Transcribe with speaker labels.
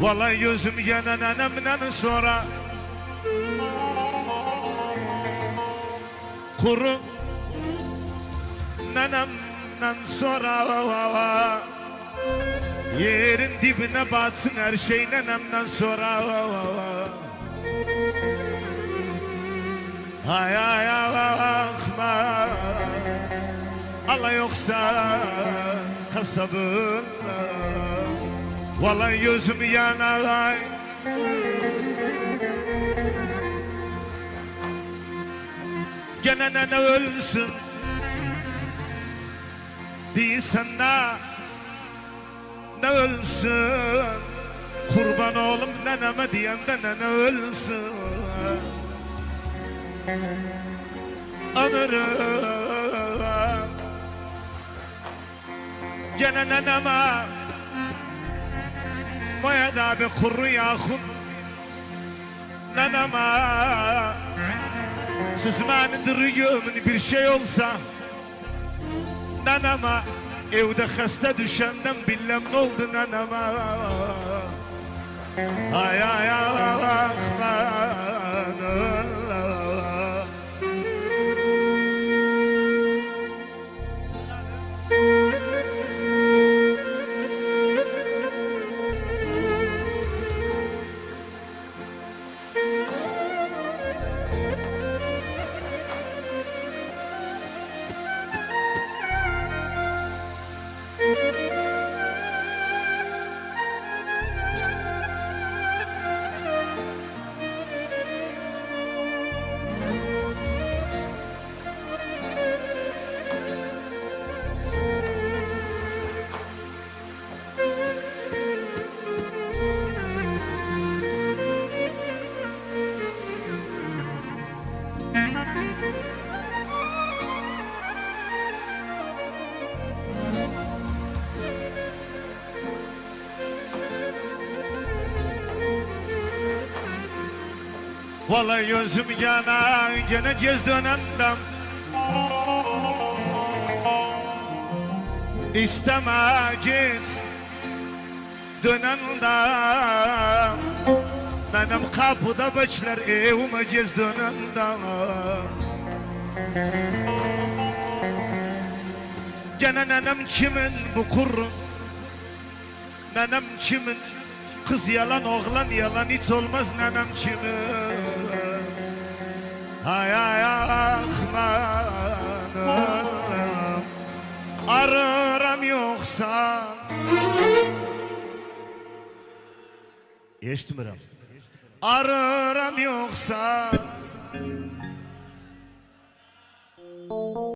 Speaker 1: Vallahi gözüm yanan anamdan sonra kuru nanamdan sonra yerin dibine batsın her şey nanamdan sonra. Ay ay akma Allah yoksa kasabın. Vallahi gözüm yanar. Gene ne ölsün değilsen ne ölsün, kurban oğlum neneme diyen de ne ölsün. Ömrüm gene neneme Moyada bir kuru yakun neneme sızmanıdır gömün bir şey olsa neneme evde hasta düşenden bilmem ne oldu neneme. Ay ay ay vallahi gözüm yanar gene gez dönendem. İsteme git dönendem. Benim kapıda bekler evime gez dönendem. Gene nenem kimin bu kuru, nenem kimin? Kız yalan oğlan yalan hiç olmaz nenem kimin? Ay ay ahmanım ararım yoksa Eşitmiyorum. Ararım yoksa